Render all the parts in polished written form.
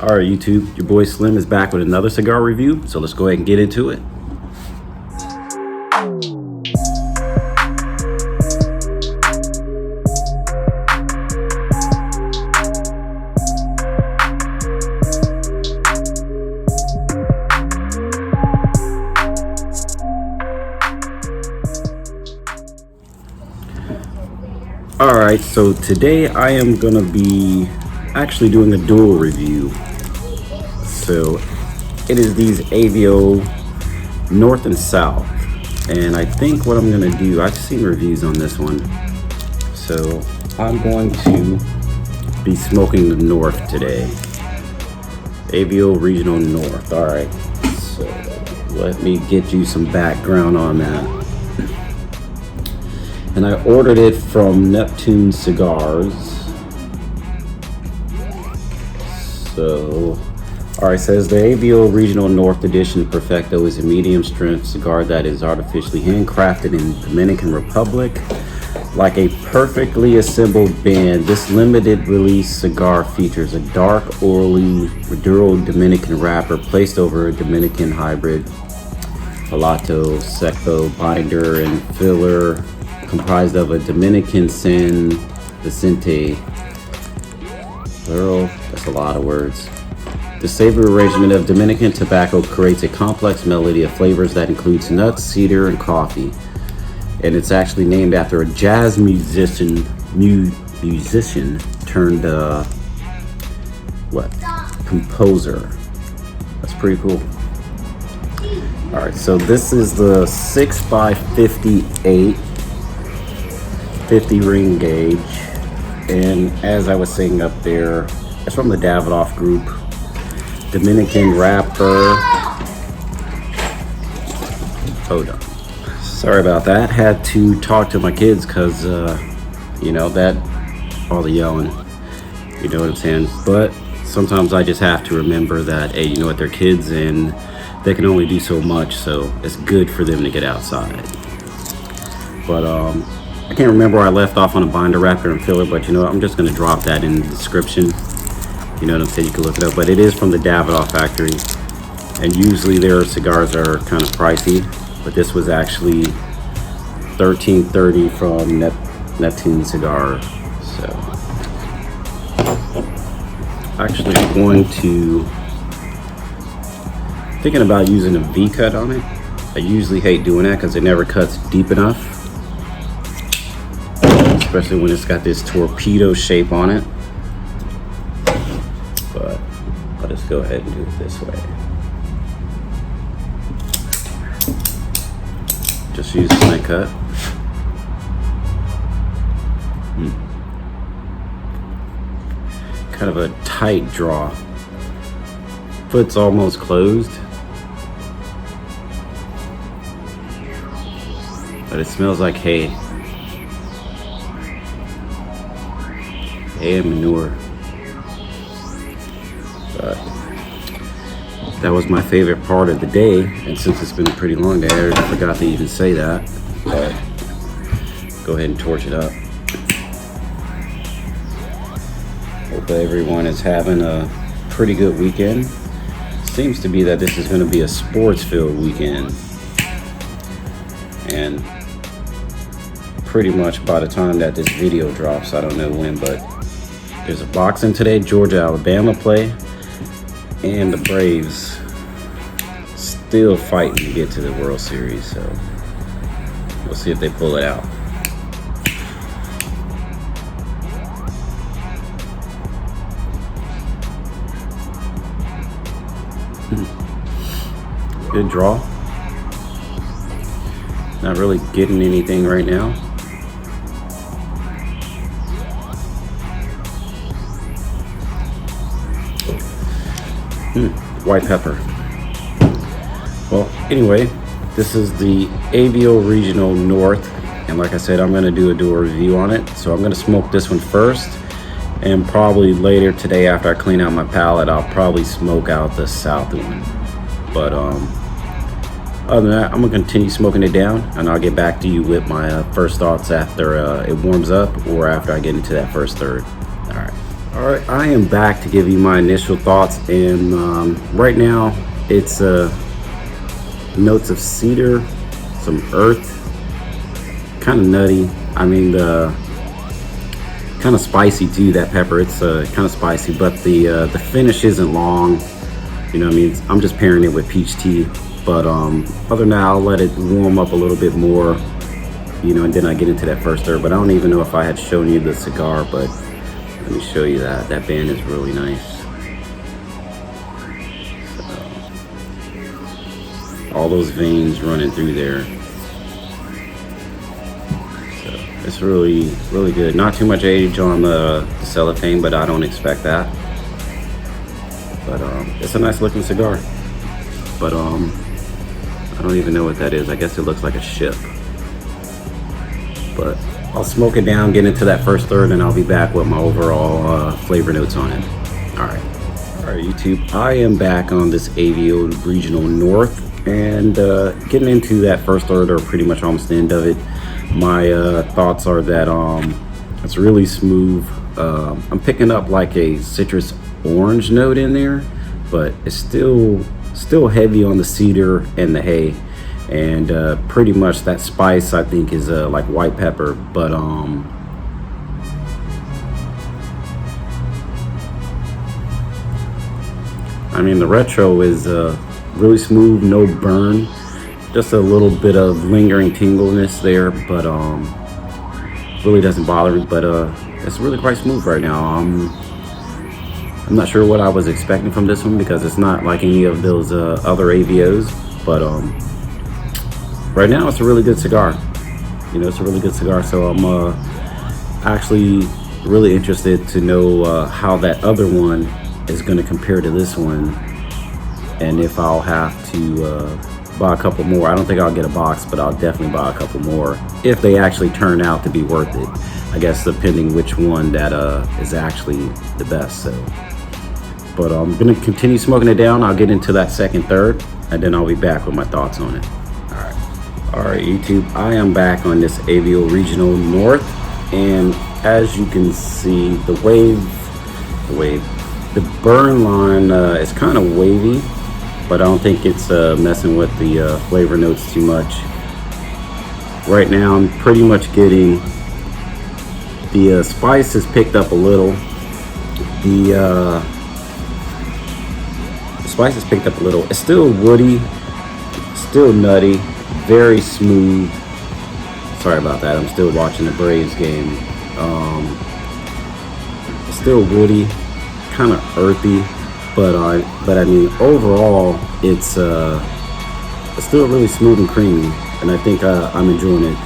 All right, YouTube, your boy Slim is back with another cigar review, so let's go ahead and get into it. All right, so today I am gonna be actually doing a dual review. So it is these AVO North and South, and I think what I'm gonna do, I've seen reviews on this one, so I'm going to be smoking the North today. AVO Regional North. All right, so let me get you some background on that. And I ordered it from Neptune Cigars. So, all right, says the AVO Regional North Edition Perfecto is a medium strength cigar that is artificially handcrafted in Dominican Republic. Like a perfectly assembled band, this limited release cigar features a dark, orally maduro Dominican wrapper placed over a Dominican Hybrid Piloto Seco binder and filler, comprised of a Dominican San Vicente Ligero. That's a lot of words. The savory arrangement of Dominican tobacco creates a complex melody of flavors that includes nuts, cedar, and coffee. And it's actually named after a jazz musician turned composer. That's pretty cool. All right, so this is the 6x58 50 ring gauge, and as I was saying up there, it's from the Davidoff group. Dominican wrapper. Hold on, sorry about that. Had to talk to my kids because you know that all the yelling, you know what I'm saying. But sometimes I just have to remember that, hey, you know what, they're kids and they can only do so much, so it's good for them to get outside. But I can't remember where I left off on a binder wrapper and filler, but you know what, I'm just going to drop that in the description. You know what I'm saying, you can look it up, but it is from the Davidoff factory, and usually their cigars are kind of pricey, but this was actually $13.30 from Neptune Cigar. So actually I'm thinking about using a V cut on it. I usually hate doing that because it never cuts deep enough, especially when it's got this torpedo shape on it. But I'll just go ahead and do it this way. Just use my cut. Kind of a tight draw. Foot's almost closed, but it smells like hay. Hay and manure. But that was my favorite part of the day, and since it's been a pretty long day, I forgot to even say that. But go ahead and torch it up. Hope everyone is having a pretty good weekend. Seems to be that this is going to be a sports-filled weekend, and pretty much by the time that this video drops, I don't know when, but there's a boxing today. Georgia, Alabama play, and the Braves still fighting to get to the World Series, so we'll see if they pull it out. Good draw. Not really getting anything right now. White pepper. Well, anyway, this is the AVO Regional North, and like I said, I'm going to do a dual review on it. So I'm going to smoke this one first, and probably later today after I clean out my palate, I'll probably smoke out the South one. But other than that, I'm going to continue smoking it down, and I'll get back to you with my first thoughts after it warms up, or after I get into that first third. All All right, I am back to give you my initial thoughts, and right now it's notes of cedar, some earth, kind of nutty. I mean, the kind of spicy too. That pepper, it's kind of spicy, but the finish isn't long. You know what I mean? I'm just pairing it with peach tea, but other than that, I'll let it warm up a little bit more. You know, and then I get into that first third. But I don't even know if I had shown you the cigar, but let me show you that. That band is really nice. So, all those veins running through there. So it's really, really good. Not too much age on the cellophane, but I don't expect that. But it's a nice looking cigar. But I don't even know what that is. I guess it looks like a ship. But I'll smoke it down, get into that first third, and I'll be back with my overall flavor notes on it. All right, YouTube. I am back on this AVO Regional North, and getting into that first third, or pretty much almost the end of it. My thoughts are that it's really smooth. I'm picking up like a citrus orange note in there, but it's still heavy on the cedar and the hay. And pretty much that spice, I think, is like white pepper, but I mean, the retro is really smooth, no burn, just a little bit of lingering tingleness there, but really doesn't bother me. But it's really quite smooth right now. I'm not sure what I was expecting from this one, because it's not like any of those other AVOs, but right now it's a really good cigar. You know, it's a really good cigar. So I'm actually really interested to know how that other one is going to compare to this one, and if I'll have to buy a couple more. I don't think I'll get a box, but I'll definitely buy a couple more if they actually turn out to be worth it. I guess depending which one that is actually the best. So, but I'm gonna continue smoking it down. I'll get into that second third, and then I'll be back with my thoughts on it. All right, YouTube, I am back on this AVO Regional North, and as you can see, the burn line is kind of wavy, but I don't think it's messing with the flavor notes too much. Right now, I'm pretty much getting the spice has picked up a little. The spice has picked up a little. It's still woody, still nutty, very smooth. Sorry about that. I'm still watching the Braves game. It's still woody, kind of earthy, but I mean overall it's still really smooth and creamy, and I think I'm enjoying it.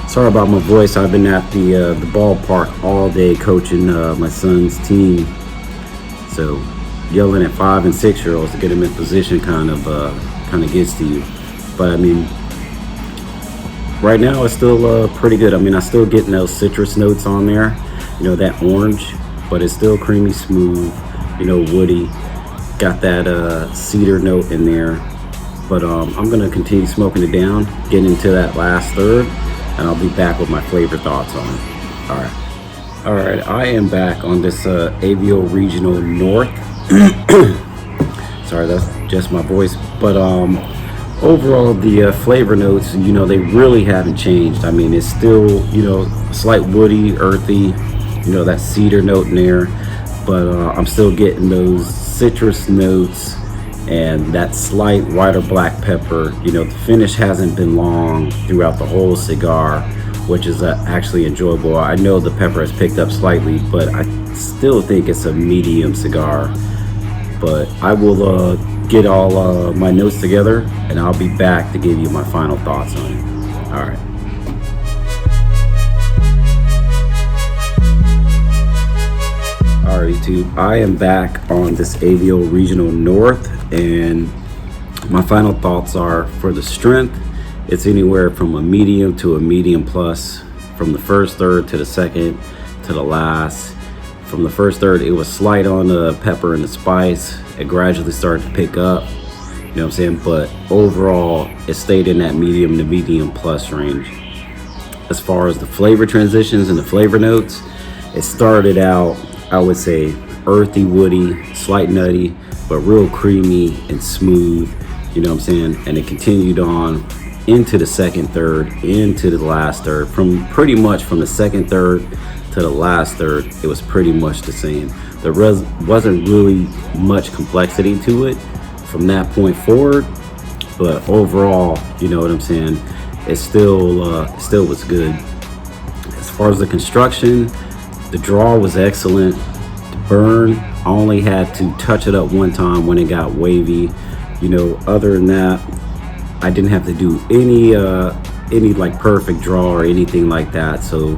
Sorry about my voice. I've been at the ballpark all day coaching my son's team, so yelling at 5 and 6 year olds to get them in position kind of gets to you. But I mean, right now it's still pretty good. I mean, I'm still getting those citrus notes on there, you know, that orange, but it's still creamy, smooth, you know, woody. Got that cedar note in there. But I'm gonna continue smoking it down, get into that last third, and I'll be back with my flavor thoughts on it. All right, I am back on this AVO Regional North. Sorry, that's just my voice. But overall, the flavor notes, you know, they really haven't changed. I mean, it's still, you know, slight woody, earthy, you know, that cedar note in there. But I'm still getting those citrus notes and that slight white or black pepper. You know, the finish hasn't been long throughout the whole cigar, which is actually enjoyable. I know the pepper has picked up slightly, but I still think it's a medium cigar. But I will get all my notes together, and I'll be back to give you my final thoughts on it. All right. All right, YouTube, I am back on this AVO Regional North, and my final thoughts are, for the strength, it's anywhere from a medium to a medium plus. From the first third to the second to the last. From the first third, it was slight on the pepper and the spice. It gradually started to pick up, you know what I'm saying? But overall, it stayed in that medium to medium plus range. As far as the flavor transitions and the flavor notes, it started out, I would say, earthy, woody, slight nutty, but real creamy and smooth, you know what I'm saying? And it continued on into the second third, into the last third. From pretty much from the second third to the last third, it was pretty much the same. There wasn't really much complexity to it from that point forward, but overall, you know what I'm saying, it still was good. As far as the construction, the draw was excellent. The burn, I only had to touch it up one time when it got wavy. You know, other than that, I didn't have to do any like perfect draw or anything like that. So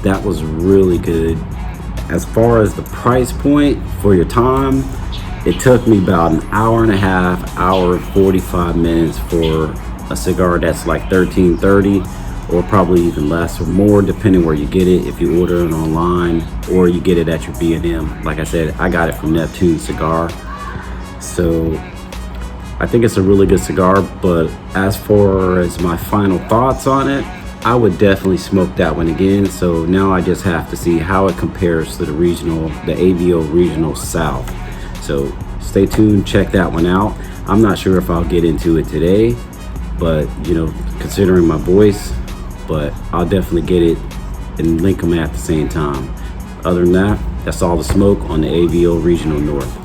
that was really good. As far as the price point for your time, it took me about an hour and a half, hour and 45 minutes for a cigar that's like $13.30, or probably even less or more, depending where you get it. If you order it online or you get it at your B&M. Like I said, I got it from Neptune Cigar. So I think it's a really good cigar, but as far as my final thoughts on it, I would definitely smoke that one again. So now I just have to see how it compares to the AVO Regional South. So stay tuned, check that one out. I'm not sure if I'll get into it today, but you know, considering my voice, but I'll definitely get it and link them at the same time. Other than that, that's all the smoke on the AVO Regional North.